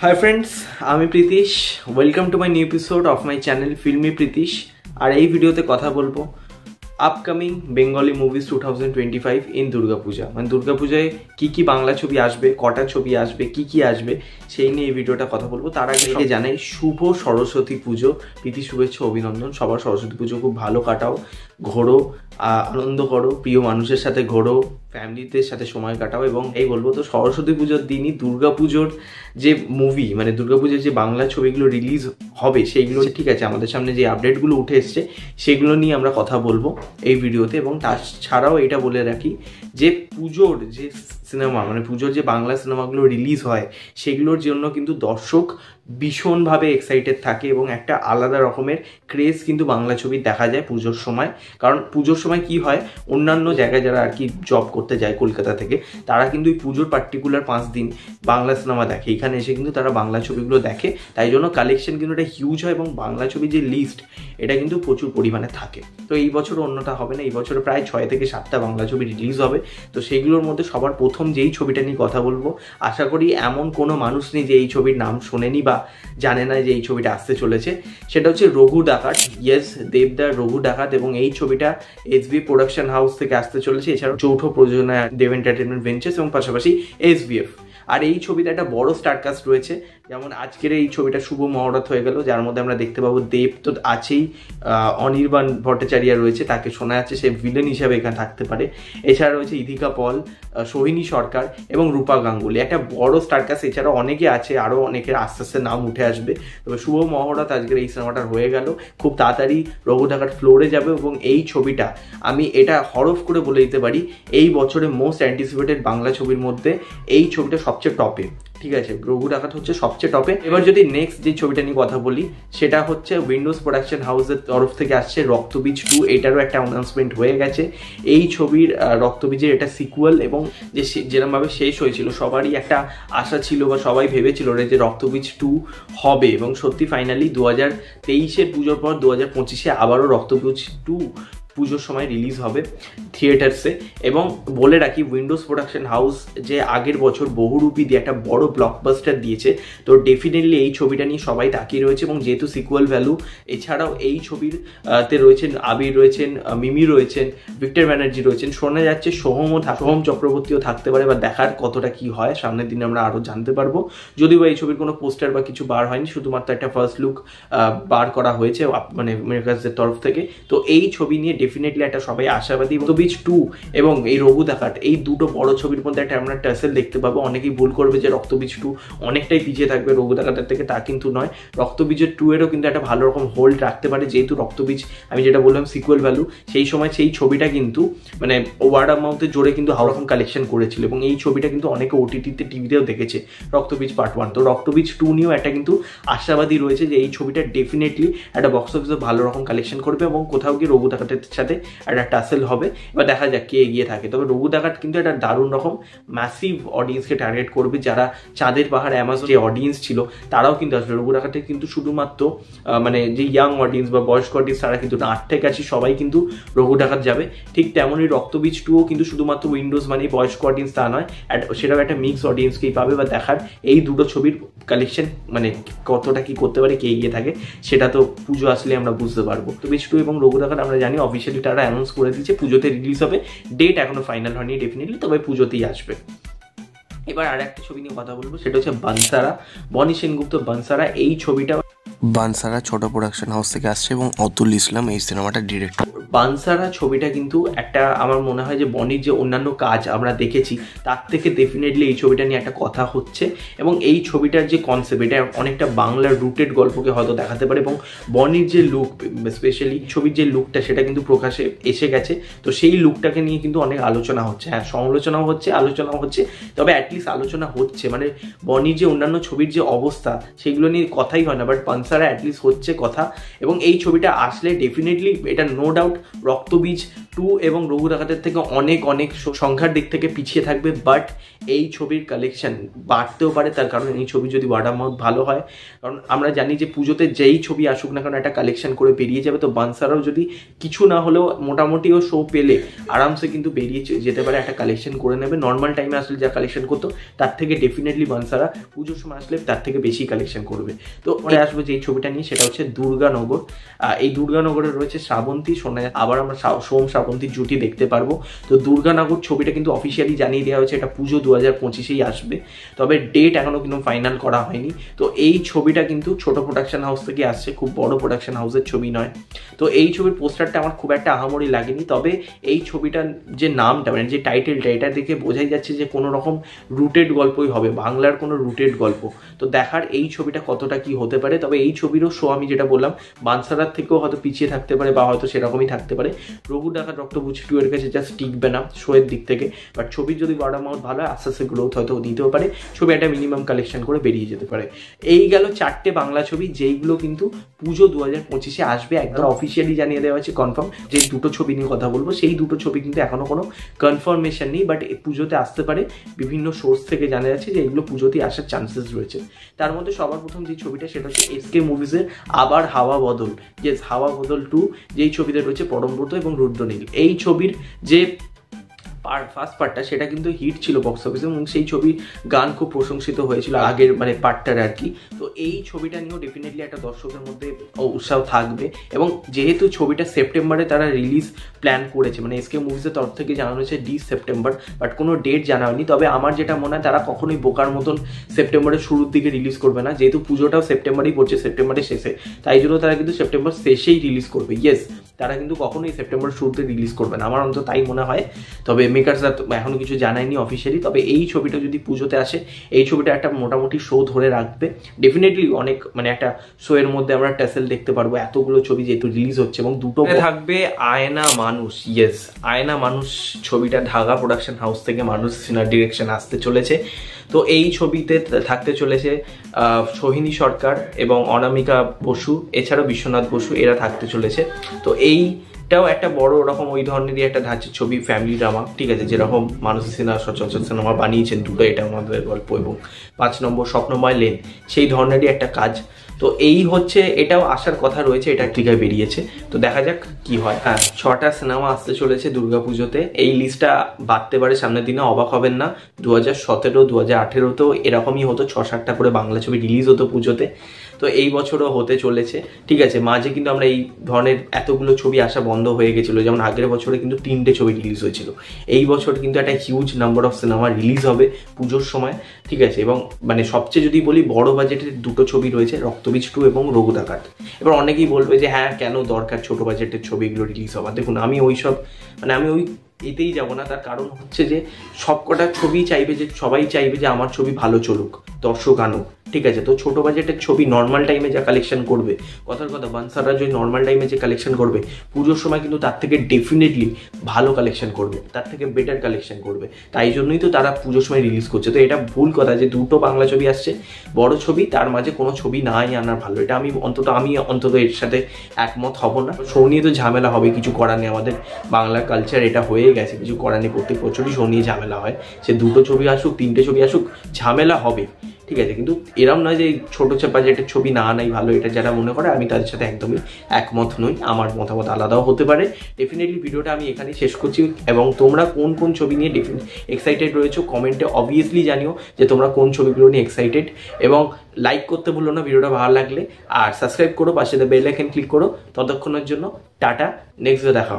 Hi friends, আমি Pritish. Welcome to my new episode of my channel filmy Pritish. আর এই ভিডিওতে কথা বলবো upcoming Bengali movies 2025 in Durga Puja. মানে দুর্গাপূজায় কি বাংলা ছবি আসবে, কটা ছবি আসবে, কি আসবে সেই নিয়ে এই ভিডিওটা কথা বলবো। তার আগে জানাই শুভ সরস্বতী পুজো, প্রীতি শুভেচ্ছা অভিনন্দন। সবার সরস্বতী পুজো খুব ভালো কাটাও, ঘোরো, আনন্দ করো, প্রিয় মানুষের সাথে ঘোরো, ফ্যামিলিদের সাথে সময় কাটাও। এবং এই বলবো তো সরস্বতী পুজোর দিনই দুর্গাপুজোর যে মুভি, মানে দুর্গাপুজোর যে বাংলা ছবিগুলো রিলিজ হবে সেইগুলো ঠিক আছে, আমাদের সামনে যে আপডেটগুলো উঠে এসছে সেগুলো নিয়ে আমরা কথা বলবো এই ভিডিওতে। এবং তাছাড়াও এটা বলে রাখি যে পুজোর যে সিনেমা, মানে পুজোর যে বাংলা সিনেমাগুলো রিলিজ হয় সেগুলোর জন্য কিন্তু দর্শক ভীষণভাবে এক্সাইটেড থাকে এবং একটা আলাদা রকমের ক্রেজ কিন্তু বাংলা ছবি দেখা যায় পুজোর সময়। কারণ পুজোর সময় কি হয়, অন্যান্য জায়গায় যারা আর কি জব করতে যায় কলকাতা থেকে, তারা কিন্তু এই পুজোর পার্টিকুলার 5 দিন বাংলা সিনেমা দেখে, এখানে এসে কিন্তু তারা বাংলা ছবিগুলো দেখে। তাই জন্য কালেকশন কিন্তু এটা হিউজ হয় এবং বাংলা ছবির যে লিস্ট এটা কিন্তু প্রচুর পরিমাণে থাকে। তো এই বছর অন্যটা হবে না, এই বছর প্রায় 6 থেকে 7টা বাংলা ছবি রিলিজ হবে। তো সেইগুলোর মধ্যে সবার প্রথম যেই ছবিটা নিয়ে কথা বলবো, আশা করি এমন কোনো মানুষ নেই যে এই ছবির নাম শোনেনি বা জানে না যে এই ছবিটা আসতে চলেছে। সেটা হচ্ছে রঘু ডাকাত। ইয়েস, দেবদার রঘু ডাকাত। এবং এই ছবিটা এসবি প্রোডাকশন হাউস থেকে আসতে চলেছে। এছাড়াও যৌথ প্রযোজনায় দেব এন্টারটেনমেন্ট ভেঞ্চার্স এবং পাশাপাশি এসবিএফ। আর এই ছবিতে একটা বড় স্টারকাস্ট রয়েছে, যেমন আজকের এই ছবিটা শুভ মহরত হয়ে গেল, যার মধ্যে আমরা দেখতে পাবো দেব তো আছেই, অনির্বাণ ভট্টাচার্য রয়েছে, তাকে শোনা যাচ্ছে সে ভিলেন হিসাবে এখানে থাকতে পারে। এছাড়া রয়েছে ইধিকা পল, সোহিনী সরকার এবং রূপা গাঙ্গুলি, একটা বড় স্টারকাস্ট। এছাড়াও অনেকে আছে, আরও অনেকের আস্তে আস্তে নাম উঠে আসবে। তবে শুভ মহরত আজকের এই সিনেমাটা হয়ে গেল, খুব তাড়াতাড়ি রঘু ডাকাত ফ্লোরে যাবে। এবং এই ছবিটা আমি এটা হরফ করে বলে দিতে পারি, এই বছরের মোস্ট অ্যান্টিসিপেটেড বাংলা ছবির মধ্যে এই ছবিটা সবচেয়ে টপে। ঠিক আছে, রঘু ডাকাত হচ্ছে সবচেয়ে টপে। এবার যদি নেক্সট যে ছবিটা নিয়ে কথা বলি, সেটা হচ্ছে উইন্ডোজ প্রোডাকশন হাউসের তরফ থেকে আসছে রক্তবীজ 2। এটারও একটা অ্যানাউন্সমেন্ট হয়ে গেছে। এই ছবির রক্তবীজের এটা সিকুয়াল, এবং যে যেরকমভাবে শেষ হয়েছিল সবারই একটা আশা ছিল বা সবাই ভেবেছিল যে রক্তবীজ 2 হবে। এবং সত্যি ফাইনালি 2023-এর পুজোর পর 2025-এ আবারও রক্তবীজ 2 পুজোর সময় রিলিজ হবে থিয়েটার্সে। এবং বলে রাখি, উইন্ডোজ প্রোডাকশন হাউস যে আগের বছর বহুরূপী দিয়ে একটা বড় ব্লকবাস্টার দিয়েছে, তো ডেফিনেটলি এই ছবিটা নিয়ে সবাই তাকিয়ে রয়েছে। এবং যেহেতু সিকুয়াল ভ্যালু, এছাড়াও এই ছবির তে রয়েছেন আবির রয়েছেন, মিমি রয়েছেন, ভিক্টর ব্যানার্জি রয়েছেন, শোনা যাচ্ছে সোহম চক্রবর্তীও থাকতে পারে। বা দেখার কতটা কি হয়, সামনের দিনে আমরা আরও জানতে পারবো। যদিও এই ছবির কোনো পোস্টার বা কিছু বার হয়নি, শুধুমাত্র একটা ফার্স্ট লুক বার করা হয়েছে মানে মেকার্সদের তরফ থেকে। তো এই ছবি নিয়ে ডেফিনেটলি একটা সবাই আশাবাদী। রক্তবীজ 2 এবং এই রঘু ডাকাত, এই দুটো বড় ছবির মধ্যে একটা আমরা টাসেল দেখতে পাবো। অনেকেই ভুল করবে যে রক্তবীজ 2 অনেকটাই পিছিয়ে থাকবে রঘু ডাকাতের থেকে, তা কিন্তু নয়। রক্তবীজের 2 এরও কিন্তু একটা ভালো রকম হোল্ড রাখতে পারে, যেহেতু রক্তবীজ আমি যেটা বললাম সিকুয়াল ভ্যালু, সেই সময় সেই ছবিটা কিন্তু মানে ওয়ার্ড অফ মাউথের জোরে কিন্তু ভালো রকম কালেকশন করেছিল। এবং এই ছবিটা কিন্তু অনেকে ওটিটিতে টিভিতেও দেখেছে রক্তবীজ পার্ট 1। তো রক্তবীজ 2 নিয়েও একটা কিন্তু আশাবাদী রয়েছে যে এই ছবিটা ডেফিনেটলি একটা বক্স অফিসে ভালো রকম কালেকশন করবে এবং কোথাও গিয়ে রঘু ডাকাতের সাথে একটা টাসেল হবে। এবার দেখা যাক কে এগিয়ে থাকে। তবে রঘু ডাকাত কিন্তু একটা দারুণ রকম ম্যাসিভ অডিয়েন্সকে টার্গেট করবে। যারা চাঁদের পাহাড় অ্যামাজন যে অডিয়েন্স ছিল তারাও কিন্তু আসবে। রঘু ডাকাতে কিন্তু শুধুমাত্র মানে যে ইয়াং অডিয়েন্স বা বয়স্ক অডিয়েন্স তারা কিন্তু না, 8 থেকে 80 সবাই কিন্তু রঘু ডাকাত যাবে। ঠিক তেমনই রক্তবীজ 2ও কিন্তু শুধুমাত্র উইন্ডোজ মানে বয়স্ক অডিয়েন্স তা নয়, সেটাও একটা মিক্স অডিয়েন্সকেই পাবে। বা দেখার এই দুটো ছবির কালেকশন মানে কতটা কি করতে পারে, কে এগিয়ে থাকে, সেটা তো পুজো আসলে আমরা বুঝতে পারবো। রক্তবীজ 2 এবং রঘু ডাকাত আমরা জানি অফিসিয়ালি তারা অ্যানাউন্স করে দিয়েছে, পুজোতে রিলিজ হবে। ডেট এখনো ফাইনাল হয়নি ডেফিনেটলি, তবে পুজোতেই আসবে। এবার আর একটা ছবি নিয়ে কথা বলবো, সেটা হচ্ছে বানসারা, বনি সেনগুপ্ত বানসারা। এই ছবিটা বানসারা ছোট প্রোডাকশন হাউস থেকে আসছে এবং অতুল ইসলাম এই সিনেমাটা ডিরেক্টর। বানসারা ছবিটা কিন্তু একটা আমার মনে হয় যে বনির যে অন্যান্য কাজ আমরা দেখেছি তার থেকে ডেফিনেটলি এই ছবিটা নিয়ে একটা কথা হচ্ছে। এবং এই ছবিটার যে কনসেপ্ট, এটা অনেকটা বাংলার রুটেড গল্পকে হয়তো দেখাতে পারে। এবং বনির যে লুক, স্পেশালি ছবির যে লুকটা, সেটা কিন্তু প্রকাশে এসে গেছে। তো সেই লুকটাকে নিয়ে কিন্তু অনেক আলোচনা হচ্ছে, হ্যাঁ সমালোচনাও হচ্ছে, আলোচনাও হচ্ছে, তবে অ্যাটলিস্ট আলোচনা হচ্ছে। মানে বনির যে অন্যান্য ছবির যে অবস্থা সেগুলো নিয়ে কথাই হয় না, বাট বানসারা অ্যাটলিস্ট হচ্ছে কথা, এবং এই ছবিটা আসলে ডেফিনেটলি এটা নো ডাউট রক্তবীজ 2 এবং রঘু ডাকাতের থেকে অনেক অনেক সংখ্যার দিক থেকে পিছিয়ে থাকবে, বাট এই ছবির কালেকশন বাড়তেও পারে, তার কারণ এই ছবি যদি ওয়ার্ড অফ মাউথ ভালো হয়, কারণ আমরা জানি যে পুজোতে যেই ছবি আসুক না কেন একটা কালেকশন করে বেরিয়ে যাবে। তো বানসারাও যদি কিছু না হলেও মোটামুটিও শো পেলে আরামসে কিন্তু বেরিয়ে যেতে পারে, একটা কালেকশন করে নেবে। নর্মাল টাইমে আসলে যা কালেকশন করতো তার থেকে ডেফিনেটলি বানসারা পুজোর সময় আসলে তার থেকে বেশি কালেকশন করবে। তো পরে আসবো যেই ছবিটা নিয়ে, সেটা হচ্ছে দুর্গানগর। এই দুর্গানগরে রয়েছে শ্রাবন্তী, শোনা যায় আবার আমরা সোম শ্রাবন্তীর জুটি দেখতে পারবো। তো দুর্গানগর ছবিটা কিন্তু অফিসিয়ালি জানিয়ে দেওয়া হয়েছে এটা পুজো 2025-এই আসবে, তবে ডেট এখনো কিন্তু ফাইনাল করা হয়নি। তো এই ছবিটা কিন্তু ছোট প্রোডাকশন হাউস থেকে আসছে, খুব বড় প্রোডাকশন হাউসের ছবি নয়। তো এই ছবির পোস্টারটা আমার খুব একটা আহামরি লাগেনি, তবে এই ছবিটার যে নামটা মানে যে টাইটেলটা, এটা দেখে বোঝাই যাচ্ছে যে কোনো রকম রুটেড গল্পই হবে, বাংলার কোনো রুটেড গল্প। তো দেখার এই ছবিটা কতটা কি হতে পারে। তবে এই ছবিরও শো আমি যেটা বললাম বানসারার থেকেও হয়তো পিছিয়ে থাকতে পারে, বা হয়তো সেরকমই থাকতে পারে। রঘু ডাকাত রক্তবীজ 2 এর কাছে জাস্ট টিকবে না শোয়ের দিক থেকে, বাট ছবির যদি ওয়ার্ড অফ মাউথ ভালো হয় আস্তে আস্তে গ্রোথ হয়তো দিতেও পারে, ছবি একটা মিনিমাম কালেকশন করে বেরিয়ে যেতে পারে। এই গেল 4টে বাংলা ছবি যেইগুলো কিন্তু পুজো 2025-এ আসবে, একদম অফিসিয়ালি জানিয়ে দেওয়া হয়েছে কনফার্ম। যে দুটো ছবি নিয়ে কথা বলবো সেই দুটো ছবি কিন্তু এখনো কোনো কনফার্মেশন নেই, বাট পুজোতে আসতে পারে। বিভিন্ন সোর্স থেকে জানা যাচ্ছে যে এগুলো পুজোতেই আসার চান্সেস রয়েছে। তার মধ্যে সবার প্রথম যে ছবিটা সেটা হচ্ছে এসকে মুভিজের আবার হাওয়া বদল, যে হাওয়া বদল 2, যেই ছবিতে রয়েছে পরমব্রত এবং রুদ্রনীল। এই ছবির যে ফার্স্ট পার্টটা সেটা কিন্তু হিট ছিল বক্স অফিসে, এবং সেই ছবির গান খুব প্রশংসিত হয়েছিল আগের মানে পার্টটার আর কি। তো এই ছবিটা নিয়েও ডেফিনেটলি একটা দর্শকের মধ্যে উৎসাহ থাকবে, এবং যেহেতু ছবিটা সেপ্টেম্বরে তারা রিলিজ প্ল্যান করেছে, মানে এসকে মুভিজের তরফ থেকে জানানো হয়েছে সেপ্টেম্বর, বাট কোনো ডেট জানা হয়নি। তবে আমার যেটা মনে হয় তারা কখনোই বোকার মতন সেপ্টেম্বরের শুরুর দিকে রিলিজ করবে না, যেহেতু পুজোটাও সেপ্টেম্বরেই পড়ছে, সেপ্টেম্বরের শেষে, তাই জন্য তারা কিন্তু সেপ্টেম্বর শেষেই রিলিজ করবে। ইয়েস, তারা কিন্তু কখনোই সেপ্টেম্বর শুরুতে রিলিজ করবে না, আমার অন্তত তাই মনে হয়। তবে মেকার্সরা এখনো কিছু জানায়নি অফিসিয়ালি। তবে এই ছবিটা যদি পুজোতে আসে, এই ছবিটা একটা মোটামুটি শো ধরে রাখবে ডেফিনেটলি। অনেক মানে একটা শো এর মধ্যে আমরা টেসেল দেখতে পারবো, এতগুলো ছবি যেহেতু রিলিজ হচ্ছে, এবং দুটো থাকবে আয়না মানুষ। ইয়েস, আয়না মানুষ ছবিটা ঢাকা প্রোডাকশন হাউস থেকে মানুষ সিনার ডিরেকশন আসতে চলেছে। তো এই ছবিতে থাকতে চলেছে সোহিনী সরকার এবং অনামিকা বসু, এছাড়াও বিশ্বনাথ বসু, এরা থাকতে চলেছে। তো এইটাও একটা বড় রকম ওই ধরনেরই একটা ধাঁচের ছবি, ফ্যামিলি ড্রামা, ঠিক আছে, যেরকম মানুষ সিনহা সচরাচর সিনেমা বানিয়েছেন দুটো, এটা আমাদের গল্প, এবং 5 নম্বর স্বপ্নময় লেন সেই ধরনেরই একটা কাজ। তো এই হচ্ছে, এটাও আসার কথা রয়েছে, এটা টিকায় বেরিয়েছে। তো দেখা যাক কি হয়। হ্যাঁ, 6টা সিনেমা আসতে চলেছে দুর্গাপুজোতে, এই লিস্টটা বাড়তে পারে সামনের দিনে, অবাক হবেন না। 2017, 2018তেও এরকমই হতো, 6-7টা করে বাংলা ছবি রিলিজ হতো পুজোতে। তো এই বছরও হতে চলেছে, ঠিক আছে। মাঝে কিন্তু আমরা এই ধরনের এতগুলো ছবি আসা বন্ধ হয়ে গেছিলো, যেমন আগের বছরে কিন্তু 3টে ছবি রিলিজ হয়েছিল। এই বছর কিন্তু একটা huge number of cinema release হবে পুজোর সময়, ঠিক আছে। এবং মানে সবচেয়ে যদি বলি বড় বাজেটের দুটো ছবি রয়েছে, রক্তবীজ 2 এবং রঘু ডাকাত। এবার অনেকেই বলবে যে হ্যাঁ কেন দরকার ছোট বাজেটের ছবিগুলো রিলিজ হওয়া। দেখুন, আমি ওই এতেই যাব না, তার কারণ হচ্ছে যে সবকটা ছবি চাইবে যে, সবাই চাইবে যে আমার ছবি ভালো চলুক, দর্শক আনুক, ঠিক আছে। তো ছোট বাজেটের ছবি নর্মাল টাইমে যা কালেকশন করবে, কথার কথা বানসারা যদি নর্মাল টাইমে যে কালেকশন করবে পুজোর সময় কিন্তু তার থেকে ডেফিনেটলি ভালো কালেকশন করবে, তার থেকে বেটার কালেকশন করবে। তাই জন্যই তো তারা পুজোর সময় রিলিজ করছে। তো এটা ভুল কথা যে দুটো বাংলা ছবি আসছে, বড় ছবি, তার মাঝে কোনো ছবি নাই আনার ভালো, এটা আমি অন্তত এর সাথে একমত হব না। শো নিয়ে তো ঝামেলা হবে, কিছু করার নেই, আমাদের বাংলা কালচার এটা হয়ে গেছে, কিছু করার নেই, প্রত্যেক বছরই শো নিয়ে ঝামেলা হয়। সে দুটো ছবি আসুক, 3টে ছবি আসুক, ঝামেলা হবে, ঠিক আছে। কিন্তু এরম নয় যে ছোটো বাজেটের ছবি না আনাই ভালো, এটা যারা মনে করে আমি তাদের সাথে একদমই একমত নই, আমার মতামত আলাদাও হতে পারে। ডেফিনেটলি ভিডিওটা আমি এখানেই শেষ করছি, এবং তোমরা কোন কোন ছবি নিয়ে এক্সাইটেড রয়েছো কমেন্টে অবভিয়াসলি জানিও যে তোমরা কোন ছবিগুলো নিয়ে এক্সাইটেড, এবং লাইক করতে ভুলো না ভিডিওটা ভালো লাগলে, আর সাবস্ক্রাইব করো, পাশে বেল আইকন ক্লিক করো। ততক্ষণের জন্য টাটা, নেক্সট দেখা।